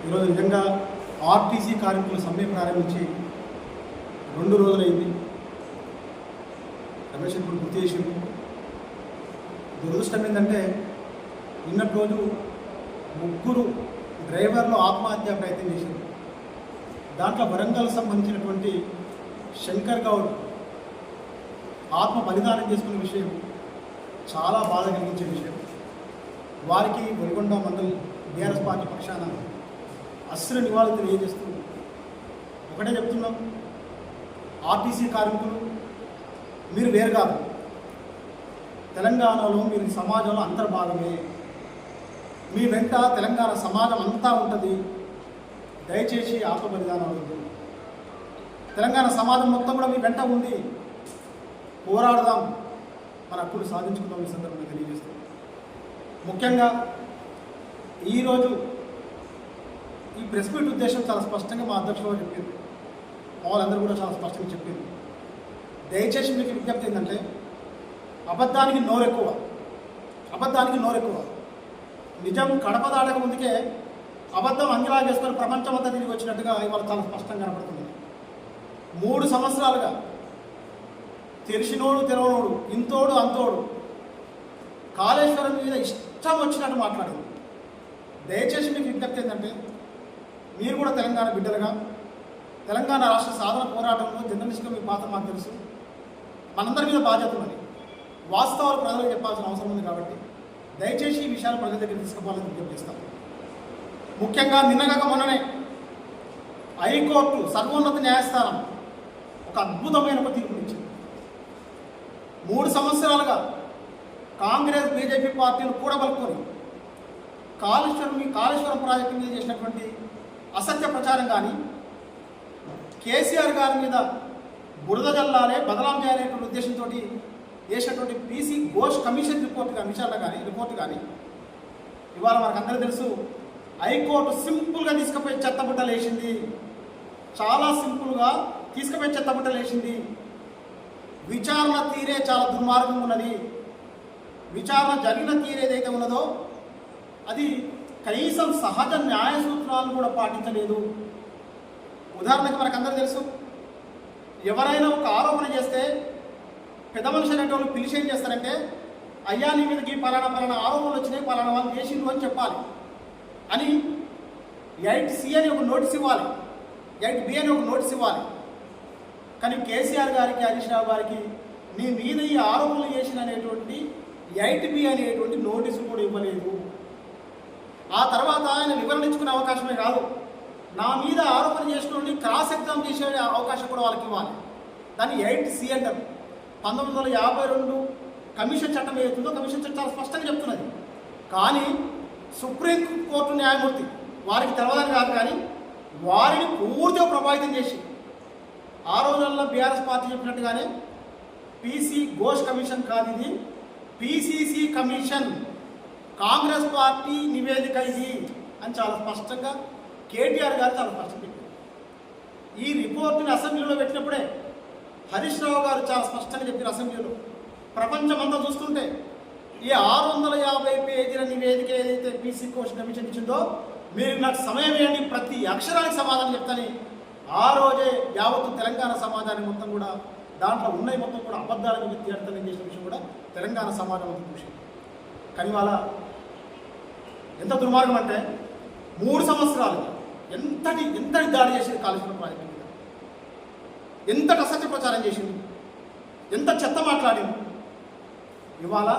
ఈరోజు నిజంగా ఆర్టీసీ కార్మికులు సమ్మె ప్రారంభించి 2 రోజులైంది. రమేష్ ఇప్పుడు గుర్తు చేసింది. దురదృష్టం ఏంటంటే నిన్నటి రోజు 3 డ్రైవర్లు ఆత్మహత్యా ప్రయత్నం చేశారు. దాంట్లో వరంగల్ సంబంధించినటువంటి శంకర్ గౌడ్ ఆత్మ బలిదానం చేసుకున్న విషయం చాలా బాధ కలిగించే విషయం. వారికి వెలుగొండ మండల్ బీఆర్ఎస్ పార్టీ పక్షాన అశ్రు నివాళులు తెలియజేస్తూ ఒకటే చెప్తున్నాం, ఆర్టీసీ కార్మికులు మీరు వేరు కాదు, తెలంగాణలో మీరు సమాజంలో అంతర్భాగమే, మీ వెంట తెలంగాణ సమాజం అంతా ఉంటుంది. దయచేసి ఆత్మ బలిదానం వద్దు. తెలంగాణ సమాజం మొత్తం కూడా మీ వెంట ఉంది. పోరాడదాం, మన హక్కులు సాధించుకుందాం. ఈ సందర్భంగా తెలియజేస్తాం. ముఖ్యంగా ఈరోజు ఈ ప్రెస్ మీట్ ఉద్దేశం చాలా స్పష్టంగా మా అధ్యక్షులు చెప్పింది, వాళ్ళందరూ కూడా చాలా స్పష్టంగా చెప్పింది. దయచేసి మీకు విజ్ఞప్తి ఏంటంటే అబద్ధానికి నోరెక్కువ, నిజం కడప దాటక ముందుకే అబద్ధం అంగిలా చేసుకొని ప్రపంచం అంతా తిరిగి వచ్చినట్టుగా ఇవాళ చాలా స్పష్టంగా కనపడుతుంది. 3 సంవత్సరాలుగా తెలిసినోడు తెలవనోడు, ఇంతోడు అంతోడు కాళేశ్వరం మీద ఇష్టం వచ్చినట్టు మాట్లాడింది. దయచేసి మీకు విజ్ఞప్తి ఏంటంటే మీరు కూడా తెలంగాణ బిడ్డలుగా, తెలంగాణ రాష్ట్ర సాధన పోరాటంలో జర్నలిస్ట్గా మీ పాత్ర మాకు తెలుసు. మనందరి మీద బాధ్యత ఉన్నది. వాస్తవాలు ప్రజలకు చెప్పాల్సిన అవసరం ఉంది. కాబట్టి దయచేసి ఈ విషయాలు ప్రజల దగ్గర తీసుకుపోవాలని విజ్ఞప్తి చేస్తాం. ముఖ్యంగా నిన్నగాక మొన్ననే హైకోర్టు సర్వోన్నత న్యాయస్థానం ఒక అద్భుతమైన ఒక తీర్పునిచ్చింది. 3 సంవత్సరాలుగా కాంగ్రెస్ బీజేపీ పార్టీలు కూడబలుకొని కాళేశ్వరం ప్రాజెక్టు మీద చేసినటువంటి అసత్య ప్రచారం కానీ, కేసీఆర్ గారి మీద బురద జల్లాలే బదలాం చేయాలనేటువంటి ఉద్దేశంతో చేసినటువంటి పీసీ ఘోష్ కమిషన్ రిపోర్ట్ కానీ ఇవాళ మనకందరూ తెలుసు. హైకోర్టు సింపుల్గా తీసుకుపోయి చెత్తబుట్టలు వేసింది. చాలా సింపుల్గా తీసుకుపోయి చెత్తబుట్టలు వేసింది. విచారణ తీరే చాలా దుర్మార్గంగా ఉన్నది. విచారణ జరిగిన తీరు ఏదైతే ఉన్నదో అది కనీసం సహజ న్యాయ సూత్రాలను కూడా పాటించలేదు. ఉదాహరణకి మనకందరూ తెలుసు, ఎవరైనా ఒక ఆరోపణ చేస్తే పెద్ద మనిషి అనేటువంటి పిలిచి ఏం చేస్తారంటే, అయ్యా నీ మీదకి పలానా ఆరోపణలు వచ్చినాయి, పలానా వాళ్ళు చేసిండ్రు అని చెప్పాలి అని 8C అని ఒక నోటీస్ ఇవ్వాలి, 8B అని ఒక నోటీస్ ఇవ్వాలి. కానీ కేసీఆర్ గారికి, హరీష్ రావు గారికి నీ మీద ఈ ఆరోపణలు చేసిన అనేటువంటి 8B అనేటువంటి నోటీసు కూడా ఇవ్వలేదు. ఆ తర్వాత ఆయన వివరణ ఇచ్చుకునే అవకాశమే కాదు, నా మీద ఆరోపణ చేసినోడిని క్రాస్ ఎగ్జామ్ చేసే అవకాశం కూడా వాళ్ళకి ఇవ్వాలి. దాన్ని 8C అంటారు. 1952 కమిషన్ చట్టం ఏదైతుందో కమిషన్ చట్టం చాలా స్పష్టంగా చెప్తున్నది. కానీ సుప్రీంకోర్టు న్యాయమూర్తి వారికి తెలవదని కాదు, కానీ వారిని పూర్తిగా ప్రభావితం చేసి ఆ రోజుల్లో బీఆర్ఎస్ పార్టీ చెప్పినట్టుగానే పీసీ ఘోష్ కమిషన్ కాదు, ఇది పీసీసీ కమిషన్, కాంగ్రెస్ పార్టీ నివేదిక ఇది అని చాలా స్పష్టంగా కేటీఆర్ గారు చాలా స్పష్టంగా చెప్పారు. ఈ రిపోర్టుని అసెంబ్లీలో పెట్టినప్పుడే హరీష్ రావు గారు చాలా స్పష్టంగా చెప్పారు అసెంబ్లీలో. ప్రపంచమంతా చూస్తుంటే ఈ 650 పేజీల నివేదిక ఏదైతే పీసీ ఘోష్ కమిషన్ ఇచ్చిందో, మీరు నాకు సమయం ఇవ్వండి, ప్రతి అక్షరానికి సమాధానం చెప్తాని ఆ రోజే యావత్తు తెలంగాణ సమాజాన్ని మొత్తం కూడా దాంట్లో ఉన్నవి మొత్తం కూడా అబద్ధాలను విద్యార్థులను చేసిన విషయం కూడా తెలంగాణ సమాజం అంతా చూసింది. కానీ వాళ్ళ ఎంత దుర్మార్గం అంటే 3 సంవత్సరాలు ఎంతటి దాడి చేసింది కాళేశ్వరం ప్రాజెక్టు మీద, ఎంతటి అసత్య ప్రచారం చేసింది, ఎంత చెత్త మాట్లాడింది. ఇవాళ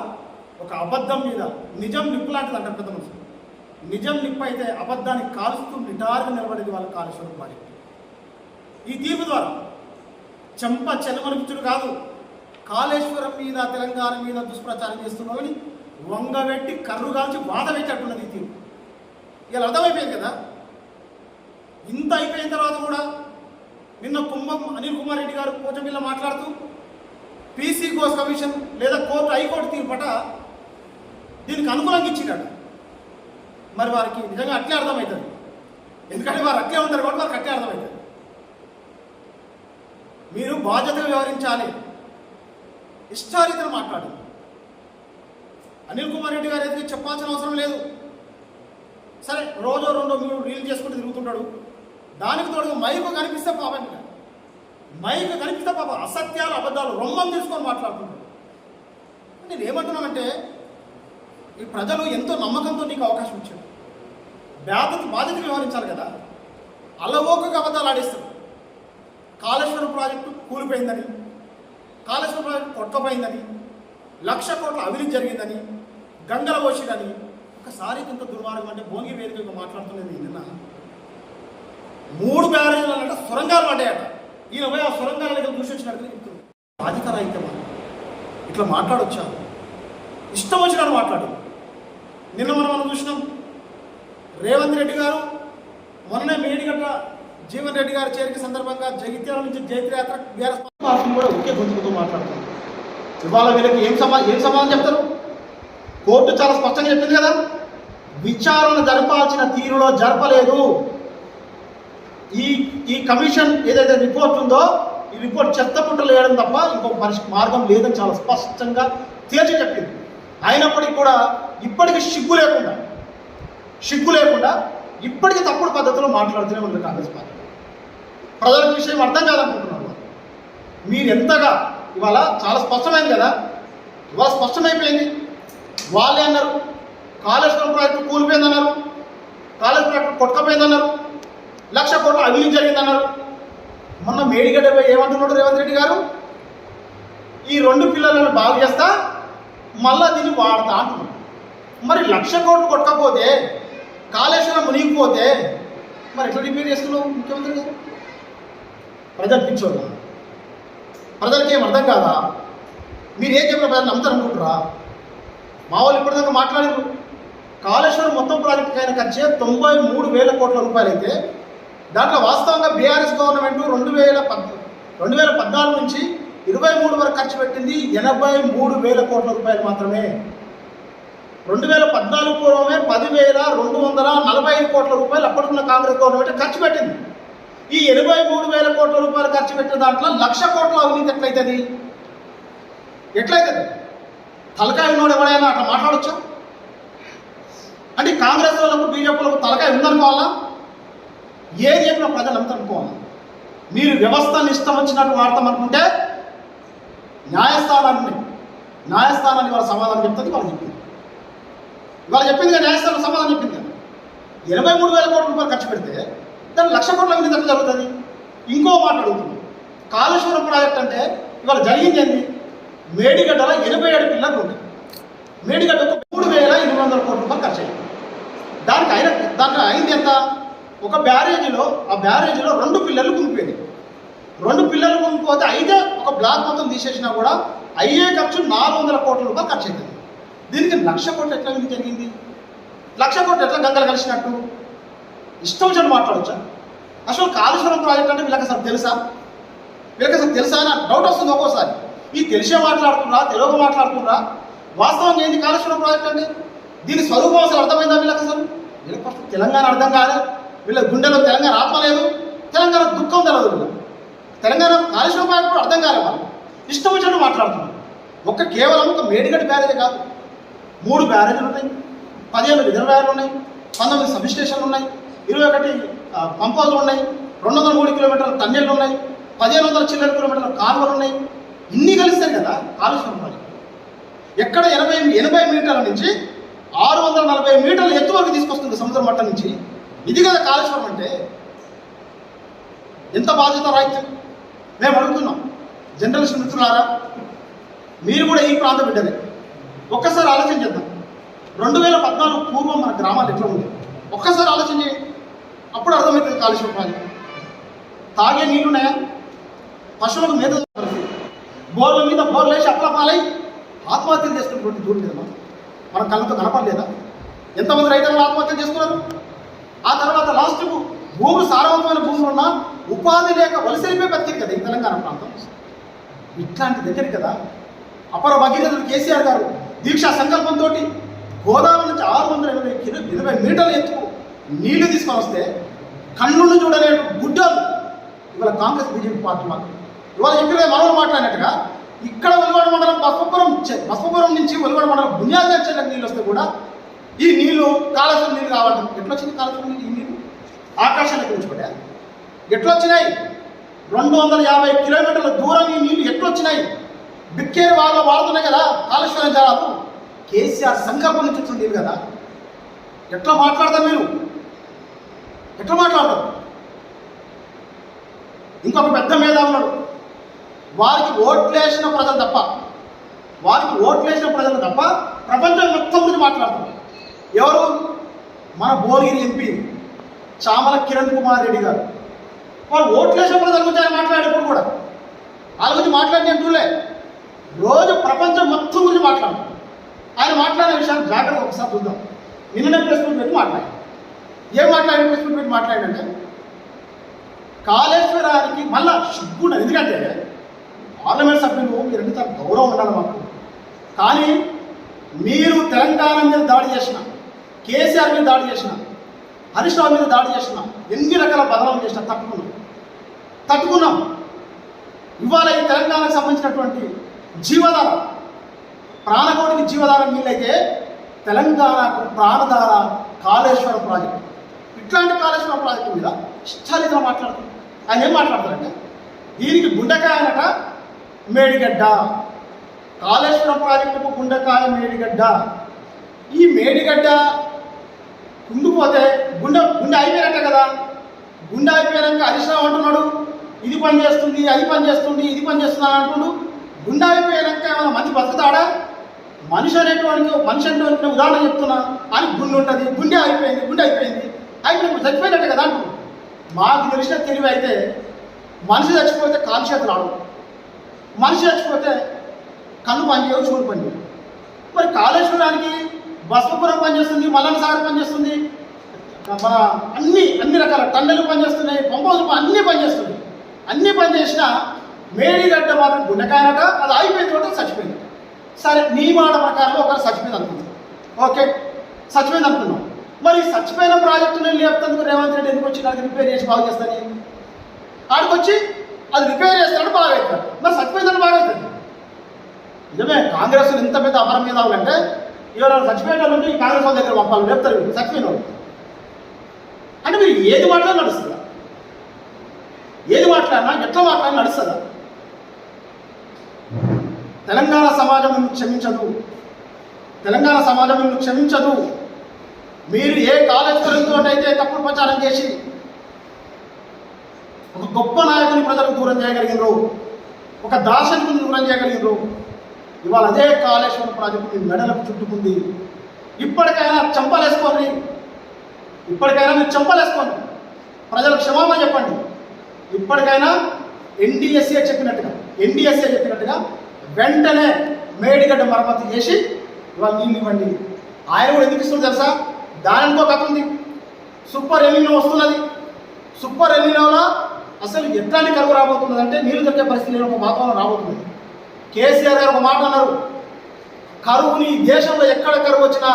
ఒక అబద్ధం మీద నిజం నిప్పులాంటిది అంటారు పెద్ద మనుషులు. నిజం నిప్పు అయితే అబద్ధాన్ని కాలుస్తూ నిటారుగా నిలబడేది వాళ్ళ కాళేశ్వరం ప్రాజెక్టు. ఈ తీర్పు ద్వారా చెంప చెలమనిపించుడు కాదు, కాళేశ్వరం మీద తెలంగాణ మీద దుష్ప్రచారం చేస్తున్నామని వంగబెట్టి కర్రుగాల్చి బాధ పెట్టేట్టున్నది ఈ తీర్పు. ఇలా అర్థమైపోయింది కదా. ఇంత అయిపోయిన తర్వాత కూడా నిన్న కుంభం అనిల్ కుమార్ రెడ్డి గారు పోచంపిల్ల మాట్లాడుతూ పీసీ ఘోష్ కమిషన్ లేదా హైకోర్టు తీర్పట దీనికి అనుకూలంగా ఇచ్చినాడు. మరి వారికి నిజంగా అట్లే అర్థమవుతుంది, ఎందుకంటే వారు అట్లే ఉంటారు కాబట్టి వారికి అట్లే అర్థమవుతుంది. మీరు బాధ్యతగా వ్యవహరించాలి. ఇష్టారీతిని మాట్లాడు. అనిల్ కుమార్ రెడ్డి గారు అయితే చెప్పాల్సిన అవసరం లేదు. సరే రోజో రెండో మూడు రీల్ చేసుకుంటూ తిరుగుతుంటాడు. దానికి తోడు మైకు కనిపిస్తే పాపం, మైకు కనిపిస్తే పాపం అసత్యాలు అబద్ధాలు రొమ్మం తీసుకొని మాట్లాడుతుంటాడు. నేను ఏమంటున్నానంటే, ఈ ప్రజలు ఎంతో నమ్మకంతో నీకు అవకాశం ఇచ్చాడు, బాధ్యత వ్యవహరించాలి కదా. అలవోకగా అబద్ధాలు ఆడిస్తాడు. కాళేశ్వరం ప్రాజెక్టు కూలిపోయిందని, కాళేశ్వరం ప్రాజెక్టు కొట్టకపోయిందని, 1,00,000 కోట్ల అవినీతి జరిగిందని, గంగల పోషిడని. ఒకసారి ఇంత దుర్మార్గం అంటే భోగి వేదికగా మాట్లాడుతున్నది. నిన్న 3 బ్యారేజీలు అంటే సొరంగాలు పడ్డాయట. ఈయన పోయి ఆ సొరంగాల దగ్గర చూసి వచ్చినట్టుగా చెప్తుంది. బాధ్యత రాహిత్యమా ఇట్లా మాట్లాడొచ్చా? ఇష్టం వచ్చినట్టు మాట్లాడు. నిన్న మనం చూసినాం, రేవంత్ రెడ్డి గారు మొన్ననే మేడిగడ్డ జీవన్ రెడ్డి గారి చేరిక సందర్భంగా జగిత్యాల నుంచి జైత్రయాత్ర బీఆర్ఎస్ పార్టీ కూడా ఒకే గొంతుకుతో మాట్లాడుతున్నారు. ఇవాళ వీళ్ళకి ఏం సమాధానం చెప్తారు? కోర్టు చాలా స్పష్టంగా చెప్పింది కదా, విచారణ జరపాల్సిన తీరులో జరపలేదు. ఈ కమిషన్ ఏదైతే రిపోర్ట్ ఉందో, ఈ రిపోర్ట్ చెత్తపుట్టలు వేయడం తప్ప ఇంకొక మార్గం లేదని చాలా స్పష్టంగా తేల్చి చెప్పింది. అయినప్పటికీ కూడా ఇప్పటికీ సిగ్గు లేకుండా ఇప్పటికీ తప్పుడు పద్ధతిలో మాట్లాడుతూనే ఉంది కాంగ్రెస్ పార్టీ. ప్రజలకు విషయం అర్థం కాదనుకుంటున్నారు. మీరు ఎంతగా ఇవాళ చాలా స్పష్టమైంది కదా, ఇవాళ స్పష్టమైపోయింది. వాళ్ళే అన్నారు కాళేశ్వరం ప్రాజెక్టు కూలిపోయిందన్నారు, కాళేశ్వరం ప్రాజెక్టు కొట్టకపోయిందన్నారు, 1,00,000 కోట్ల అవినీతి జరిగిందన్నారు. మొన్న మేడిగడ్డ ఏమంటున్నాడు రేవంత్ రెడ్డి గారు, ఈ 2 పిల్లలను బాగు చేస్తా మళ్ళా దీన్ని వాడతా అంటున్నాడు. మరి 1,00,000 కోట్లు కొట్టకపోతే, కాళేశ్వరం మునిగిపోతే మరి ఎట్లా రిపేర్ చేస్తున్నావు ముఖ్యమంత్రి గారు? ప్రజలు పిచ్చోదా? ప్రజలకి ఏం అర్థం కాదా? మీరు ఏం చెప్పిన ప్రజలు నమ్ముతారనుకుంటారా? మా వాళ్ళు ఇప్పటిదాకా మాట్లాడారు. కాళేశ్వరం మొత్తం ప్రాజెక్టుకి అయిన ఖర్చే 93,000 కోట్ల రూపాయలు అయితే, దాంట్లో వాస్తవంగా బీఆర్ఎస్ గవర్నమెంట్ 2014 నుంచి 23 వరకు ఖర్చు పెట్టింది 83,000 కోట్ల రూపాయలు మాత్రమే. 2014 పూర్వమే 10,245 కోట్ల రూపాయలు అప్పటికున్న కాంగ్రెస్ గవర్నమెంట్ ఖర్చు పెట్టింది. ఈ 83,000 కోట్ల రూపాయలు ఖర్చు పెట్టిన దాంట్లో 1,00,000 కోట్ల అవినీతి ఎట్లయితుంది? తలకాయ ఉన్నోడు ఎవరైనా అట్లా మాట్లాడొచ్చా? అంటే కాంగ్రెస్ వాళ్ళకు బీజేపీలకు తలకాయ ఉందనుకోవాలా? ఏది చెప్పినా ప్రజలు అంతా అనుకోవాలి. మీరు వ్యవస్థను ఇష్టం వచ్చినట్టు వాడతామనుకుంటే న్యాయస్థానాన్ని వాళ్ళ సమాధానం చెప్తుంది. వాళ్ళు చెప్పింది కదా, న్యాయస్థానం సమాధానం చెప్పింది కదా. 83,000 కోట్ల రూపాయలు ఖర్చు పెడితే దాన్ని 1,00,000 కోట్ల అవినీతి ఎట్లా జరుగుతుంది? ఇంకో మాట అడుగుతుంది. కాళేశ్వరం ప్రాజెక్ట్ అంటే ఇవాళ జరిగింది ఏంది? మేడిగడ్డలో 87 పిల్లర్లు ఉన్నాయి. మేడిగడ్డకు 3,800 కోట్ల రూపాయలు ఖర్చు అయ్యింది. దానికి అయింది ఎంత? ఒక బ్యారేజీలో 2 పిల్లర్లు కుంగిపోయింది. 2 పిల్లర్లు కుంగిపోతే అయితే ఒక బ్లాక్ మొత్తం తీసేసినా కూడా అయ్యే ఖర్చు 400 కోట్ల రూపాయలు ఖర్చు అవుతుంది. దీనికి 1,00,000 కోట్లు ఎట్లా జరిగింది? 1,00,000 కోట్లు ఎట్లా గంగలు కలిసినట్టు? ఇష్టం వచ్చినట్టు మాట్లాడచ్చా? అసలు కాళేశ్వరం ప్రాజెక్ట్ అంటే వీళ్ళకి అసలు తెలుసా అని డౌట్ వస్తుంది ఒక్కోసారి. ఈ తెలిసే మాట్లాడుతున్నా, తెలుగు మాట్లాడుతున్నా, వాస్తవంగా ఏంది కాళేశ్వరం ప్రాజెక్ట్ అంటే? దీని స్వరూపం అసలు అర్థమైందా వీళ్ళకి? వీళ్ళకి ఫస్ట్ తెలంగాణ అర్థం కాలేదు, వీళ్ళ గుండెలో తెలంగాణ ఆత్మ లేదు, తెలంగాణ దుఃఖం తెలదు. తెలంగాణ కాళేశ్వరం ప్రాజెక్ట్ కూడా అర్థం కాలేదు. వాళ్ళు ఇష్టం వచ్చినట్టు మాట్లాడుతున్నారు. కేవలం ఒక మేడిగడ్డ బ్యారేజీ కాదు, 3 బ్యారేజీలు ఉన్నాయి, 15 రిజర్వాయర్లు ఉన్నాయి, 19 సబ్ స్టేషన్లు ఉన్నాయి, 21 పంప్ హౌస్లు ఉన్నాయి, 203 కిలోమీటర్ల టన్నెళ్ళు ఉన్నాయి, 1,500 చిల్లర కిలోమీటర్ల కాలువలు ఉన్నాయి. ఇన్ని కలిస్తాయి కదా కాళేశ్వరం ప్రాజెక్ట్. ఎక్కడ 80 మీటర్ల నుంచి 640 మీటర్ల ఎత్తు వరకు తీసుకొస్తుంది సముద్ర మట్టం నుంచి. ఇది కదా కాళేశ్వరం అంటే. ఎంత బాధ్యత రాహిత్యం? మేము అడుగుతున్నాం, జర్నలిస్ట్ మిత్రులారా, మీరు కూడా ఈ ప్రాంత బిడ్డలే. ఒక్కసారి ఆలోచన చేద్దాం. 2014 పూర్వం మన గ్రామాలు ఎట్లా ఉంది ఒక్కసారి ఆలోచన చేయండి. అప్పుడు అర్థమవుతుంది కాళేశ్వరం ప్రాజెక్టు. తాగే నీళ్లున్నాయా? పశువులకు మేత బోర్ల మీద బోర్లు వేసి అప్లపాలై ఆత్మహత్యలు చేసుకున్నటువంటి దూరం మీద మన కళ్ళతో కనపడలేదా? ఎంతమంది రైతులు ఆత్మహత్యలు చేసుకున్నారు? ఆ తర్వాత లాస్ట్కు భూములు సారవంతమైన భూములు ఉన్నా ఉపాధి లేక వలసలిపోయి బతికారు కదా ఈ తెలంగాణ ప్రాంతం. ఇట్లాంటి దగ్గర కదా అపర భగీరథుడు కేసీఆర్ గారు దీక్షా సంకల్పంతో గోదావరి నుంచి 680 మీటర్ల ఎత్తుకు నీళ్లు తీసుకొని వస్తే కన్నులు చూడలే గుడ్డలు ఇవాళ కాంగ్రెస్ బీజేపీ పార్టీ మాకు ఇవాళ చెప్పిన మనలో మాట్లాడినట్టుగా ఇక్కడ వెలుగొండ మండలం బస్వపురం నుంచి వెలుగొండ మండలం బునియాది చెల్లకు నీళ్ళు వస్తే కూడా ఈ నీళ్లు కాళేశ్వరం నీళ్ళు కావాలంటారు. ఎట్లా వచ్చింది కాళేశ్వరం ఈ నీళ్ళు? ఆకాశానికి ఉంచుకోండి. ఎట్లా వచ్చినాయి? 250 కిలోమీటర్ల దూరం ఈ నీళ్లు ఎట్లా వచ్చినాయి? బిక్కేరు వాళ్ళు వాడుతున్నాయి కదా కాళేశ్వరం జలాలు. కేసీఆర్ సంకల్పం నుంచి వచ్చిన నీళ్ళు కదా. ఎట్లా మాట్లాడతారు మీరు? ఎట్లా మాట్లాడతారు? ఇంకొక పెద్ద మేధావి ఉన్నాడు. వారికి ఓట్లేసిన ప్రజలు తప్ప ప్రపంచం మొత్తం గురించి మాట్లాడుతున్నారు. ఎవరు? మన భువనగిరి ఎంపీ చామల కిరణ్ కుమార్ రెడ్డి గారు. వాళ్ళు ఓట్లేసిన ప్రజల గురించి ఆయన మాట్లాడేప్పుడు కూడా వాళ్ళ గురించి మాట్లాడి నేను చూడలే. రోజు ప్రపంచం మొత్తం గురించి మాట్లాడుతున్నారు. ఆయన మాట్లాడే విషయాన్ని జాగ్రత్త ఒకసారి చూద్దాం. నిన్ననే ప్రెస్ మీట్ పెట్టి మాట్లాడారు. ఏం మాట్లాడి ప్రెస్ మీట్ పెట్టి మాట్లాడంటే కాళేశ్వరానికి మళ్ళా సిగ్గుండదు. ఎందుకంటే పార్లమెంట్ సభ్యులు మీరు అన్ని గౌరవం ఉండాలి మాకు. కానీ మీరు తెలంగాణ మీద దాడి చేసిన, కేసీఆర్ మీద దాడి చేసిన, హరీష్ రావు మీద దాడి చేసిన, ఎన్ని రకాల బదనాలు చేసినా తట్టుకున్నాం. ఇవాళ ఈ తెలంగాణకు సంబంధించినటువంటి జీవధార, ప్రాణకోటికి జీవధార నీళ్ళైతే తెలంగాణకు ప్రాణధార కాళేశ్వరం ప్రాజెక్టు. ఇట్లాంటి కాళేశ్వరం ప్రాజెక్టు మీద ఇష్టాలీగా మాట్లాడుతుంది. ఆయన ఏం మాట్లాడతారంటే దీనికి గుండెకాయనట మేడిగడ్డ, కాళేశ్వరం ప్రాజెక్టుకు గుండెకాయ మేడిగడ్డ. ఈ మేడిగడ్డ కుండిపోతే గుండె అయిపోయినట్టే కదా. గుండె అయిపోయాక హరీష్ రావు అంటున్నాడు ఇది పని చేస్తుంది, అది పని చేస్తుంది, ఇది పని చేస్తున్నా అంటున్నాడు. గుండె అయిపోయాక ఏమైనా మంచి బతుకుతాడా? మనిషి అనేటువంటి ఉదాహరణ చెప్తున్నా. అని గుండె ఉంటుంది, గుండె అయిపోయింది అయిపోయినప్పుడు చచ్చిపోయినట్టే కదా అంటున్నాడు. మాకు తెలిసిన తెలివి అయితే మనిషి చచ్చిపోతే కాలు చేతులు ఆడు, మనిషి చచ్చిపోతే కన్ను పనిచేయవు, చూడు పనిచేయవు. మరి కాళేశ్వరానికి బస్వపురం పనిచేస్తుంది, మల్లన్న సాగర్ పనిచేస్తుంది, మన అన్ని రకాల టన్నెలు పనిచేస్తున్నాయి, పంపోజు అన్నీ పనిచేస్తున్నాయి. అన్నీ పనిచేసిన మేడిగడ్డ మాత్రం గుండెకాయనట. అది అయిపోయిన చోట చచ్చిపోయింది. సరే నీ మాట ప్రకారం ఒకరు చచ్చిపోయింది అనుకుంటాం. ఓకే చచ్చిపోయింది అనుకున్నాం. మరి చచ్చిపోయిన ప్రాజెక్టుని లేపుతందుకు రేవంత్ రెడ్డి ఎందుకు వచ్చి నాకు రిపేర్ చేసి బాగు చేస్తాను? ఆడికి వచ్చి అది రిపేర్ చేస్తాడు, బాగా అవుతాడు. మరి చచ్చిపోయిందని బాగా అవుతుంది. నిజమే కాంగ్రెస్ ఇంత పెద్ద అమరం మీద అంటే ఎవరైనా చచ్చిపోయిన వాళ్ళు ఉంటే ఈ కాంగ్రెస్ వాళ్ళ దగ్గర పంపాలి, లేపుతారు చచ్చిపోయిన వాళ్ళు. అంటే మీరు ఏది మాట్లాడినా నడుస్తుందా? ఏది మాట్లాడినా ఎట్లా మాట్లాడినా నడుస్తుందా? తెలంగాణ సమాజం మిమ్మల్ని క్షమించదు. మీరు ఏ కాళేశ్వరంతో అయితే తప్పుడు ప్రచారం చేసి ఒక గొప్ప నాయకుని ప్రజలకు దూరం చేయగలిగినరు, ఒక దార్శనికుని దూరం చేయగలిగినరు, ఇవాళ అదే కాళేశ్వరం ప్రాజెక్టు మీ మెడలకు చుట్టుకుంది. ఇప్పటికైనా మీరు చంపలేసుకోండి, ప్రజలకు క్షమాపణ చెప్పండి. ఇప్పటికైనా ఎన్డీఎస్ఏ చెప్పినట్టుగా వెంటనే మేడిగడ్డ మరమ్మతు చేసి ఇవాళ నీళ్ళు ఇవ్వండి. ఆయన కూడా ఎందుకు ఇస్తుంది తెలుసా? దానితో కథ ఉంది. సూపర్ ఎలినో వస్తున్నది. సూపర్ ఎలినోలో అసలు ఎట్లాంటి కరువు రాబోతున్నది అంటే నీళ్ళు దొరికే పరిస్థితి లేని ఒక వాతావరణం రాబోతుంది. కేసీఆర్ గారు ఒక మాట అన్నారు, కరువుని దేశంలో ఎక్కడ కరువు వచ్చినా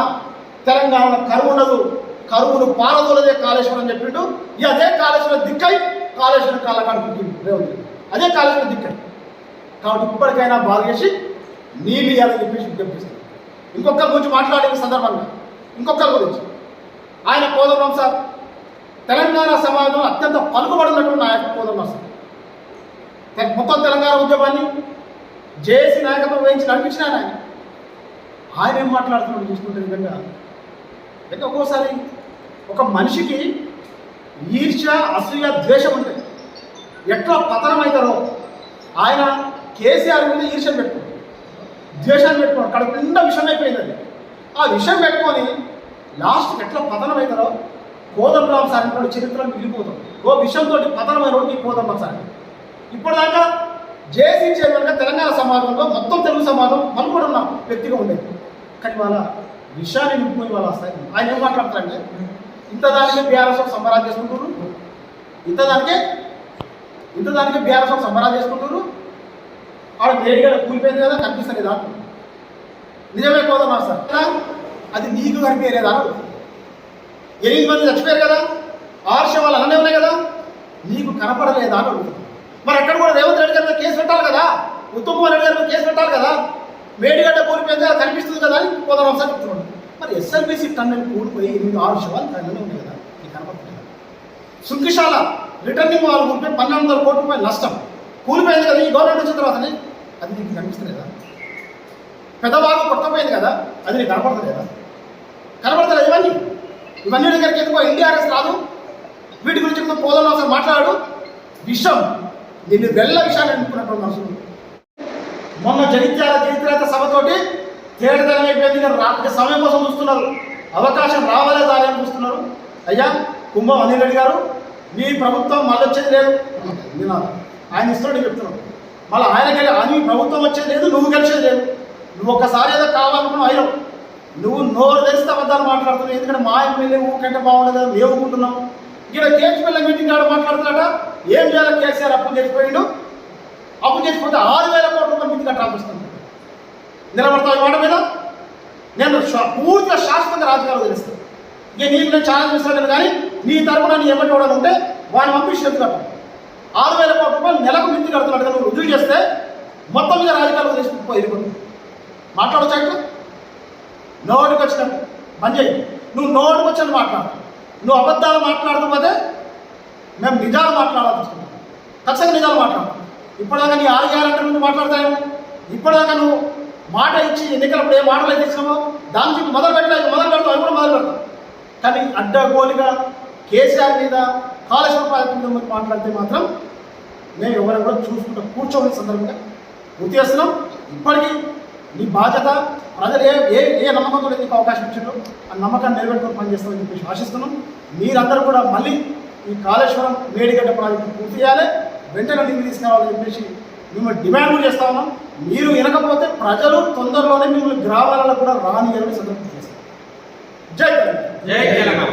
తెలంగాణలో కరువు ఉండదు, కరువును పారదోలదే కాళేశ్వరం చెప్పిండు. అదే కాళేశ్వరం దిక్కై కాళేశ్వరం కాళ్ళకాడు రేవంత్, అదే కాళేశ్వరం దిక్కై. కాబట్టి ఇప్పటికైనా బాగా చేసి నీళ్ళు ఇవ్వాలని చెప్పేసి విజ్ఞప్తిస్తాను. ఇంకొకరి గురించి మాట్లాడే సందర్భంగా ఇంకొకరి గురించి ఆయన కోదండరాం సార్, తెలంగాణ సమాజంలో అత్యంత పలుకుబడినటువంటి నాయకుడు కోదండరాం సార్. మొత్తం తెలంగాణ ఉద్యమాన్ని జేఏసీ నాయకత్వం వహించి నడిపించిన ఆయన ఏం మాట్లాడుతున్నాడు చూసుకుంటే విధంగా అంటే ఒక్కోసారి ఒక మనిషికి ఈర్ష్య, అసూయ, ద్వేషం ఉంటాయి. ఎట్లా పతనం అవుతారో ఆయన కేసీఆర్ మీద ఈర్ష్యం పెట్టుకోండి, ద్వేషాన్ని పెట్టుకోండి. కడుపు నిండా విషయం అయిపోయింది. అది ఆ విషయం పెట్టుకొని లాస్ట్కి ఎట్లా పతనం అవుతారో కోదండరాం సార్ అంటే చరిత్రలో మిగిలిపోతాం. ఓ విషయంతో పతనమైన వాడికి కోదండరాం సార్. ఇప్పటిదాకా జేఏసీ చైర్మన్గా తెలంగాణ సమాజంలో మొత్తం తెలుగు సమాజం పలుకుబడి ఉన్న వ్యక్తిగా ఉండేది. కానీ వాళ్ళ విషయాన్ని నింపుకొని వాళ్ళ వస్తాయి. ఆయన ఏం మాట్లాడతారంటే ఇంతదానికే బీఆర్ఎస్ సంబరాలు చేసుకుంటారు, ఇంతదానికే బీఆర్ఎస్ సంబరాలు చేసుకుంటారు. ఆడ మేడిగడ కూలిపోయింది కదా, కనిపిస్తుంది దాంట్లో. నిజమే కోదండరాం సార్, అది నీకు కనిపించలేదా? 8 మంది చచ్చిపోయారు కదా, 6 శవాలు అలానే ఉన్నాయి కదా, నీకు కనపడలేదా అని అడుగుతుంది. మరి అక్కడ కూడా రేవంత్ రెడ్డి గారి మీద కేసు పెట్టాలి కదా, ఉత్తమ్ కుమార్ రెడ్డి గారి మీద కేసు పెట్టాలి కదా. మేడిగడ్డ కూలిపోయింది కదా, కనిపిస్తుంది కదా అని కోదండరాం సార్ చెప్తున్నాడు. మరి ఎస్ఎల్బిసి టన్నెల్ కూలిపోయి 8-6 శవాలు టన్నెల్ ఉన్నాయి కదా ఈ కనపడుతుంది. సుంకిశాల రిటర్నింగ్ వాళ్ళు కూలిపోయి 1200 కోట్ల రూపాయలు నష్టం కూలిపోయింది కదా ఈ గవర్నమెంట్ వచ్చిన తర్వాతనే. అది నీకు కనిపిస్తుంది కదా. పెద్దవాళ్ళు కొట్టపోయింది కదా, అది నీకు కనపడుతుంది కదా. కనపడతలేదు ఇవన్నీ దగ్గరికి ఎందుకో ఎన్డీఆర్ఎస్ రాదు. వీటి గురించి పోదాం అసలు మాట్లాడు. విషయం నిన్ను వెళ్ళ విషయాన్ని అనుకున్నటువంటి మనుషులు మొన్న జగిత్యాల చరిత్ర సభతోటి తేటతనం అయిపోయింది. సమయం కోసం చూస్తున్నారు, అవకాశం రావాలే దాని చూస్తున్నారు. అయ్యా కుంభం అనిల్ రెడ్డి గారు, మీ ప్రభుత్వం మళ్ళీ వచ్చేది లేదు. నేను ఆయన ఇస్తున్నాడు చెప్తున్నాడు. మళ్ళీ ఆయనకి ప్రభుత్వం వచ్చేది లేదు, నువ్వు గెలిచేది లేదు. నువ్వు ఒక్కసారి ఏదో కావాలనుకున్నావు అయ్యో, నువ్వు నోరు తెరిస్తే అబద్ధాలు మాట్లాడుతున్నావు. ఎందుకంటే మా ఎమ్మెల్యే ఊకంటే బాగుండదు కదా మేము ఊకుంటున్నాం. ఇక్కడ కేసీపీఎల్ మీటింగ్ కాడ మాట్లాడుతున్నాడ. ఏం చేయాలి? కేసీఆర్ అప్పు చేసిపోయిండు. అప్పు చేసిపోతే 6,000 కోట్ల రూపాయలు మీటింగ్ కట్టాల్సి వస్తుంది. నిలబడతావు ఈ మాట మీద? నేను పూర్తిగా శాశ్వతంగా రాజకీయాలు తెలుస్తాను. ఇక నీకు నేను చాలా చూస్తాను కానీ నీ తరపున నీ ఎవరి కూడా ఉంటే వాడిని పంపించి కట్టాలి. 6,000 కోట్ల రూపాయలు నెలకు మించి కడుతున్నాడు కదా. నువ్వు రుజువు చేస్తే మొత్తం మీద రాజకీయాలు తీసుకుపోయి మాట్లాడొచ్చా? ఇట్లా నోటికి వచ్చినట్టు పని చేయి. నువ్వు నోటికి వచ్చినట్టు మాట్లాడు. నువ్వు అబద్ధాలు మాట్లాడకపోతే మేము నిజాలు మాట్లాడాల్సి వస్తున్నాం. ఖచ్చితంగా నిజాలు మాట్లాడు. ఇప్పటిదాకా నీ 6 గ్యారెంటీ ముందు మాట్లాడతాయేమో. ఇప్పటిదాకా నువ్వు మాట ఇచ్చి ఎన్నికలప్పుడు ఏ మాటలు అయితే ఇచ్చినామో దాని నుంచి మొదలు పెడతావు, అవి కూడా మొదలు పెడతావు. కానీ అడ్డగోలుగా కేసీఆర్ మీద కాళేశ్వరం ప్రాజెక్టు మీద మాట్లాడితే మాత్రం మేము ఎవరైనా కూడా చూసుకుంటూ కూర్చోవలసిన సందర్భంగా గుర్తు చేస్తున్నాం. ఇప్పటికీ నీ బాధ్యత ప్రజలు ఏ నమ్మకంతో నీకు అవకాశం ఇచ్చిందో ఆ నమ్మకాన్ని నిలబెట్టుకొని పనిచేస్తామని చెప్పేసి ఆశిస్తున్నాం. మీరందరూ కూడా మళ్ళీ ఈ కాళేశ్వరం మేడిగడ్డ ప్రాజెక్టు పూర్తి చేయాలి, వెంటనే నీళ్ళు తీసుకురావాలని చెప్పేసి మిమ్మల్ని డిమాండ్ కూడా చేస్తా ఉన్నాం. మీరు వినకపోతే ప్రజలు తొందరలోనే మిమ్మల్ని గ్రామాలలో కూడా రానియని సందర్భం చేస్తారు. జై తెలంగాణ.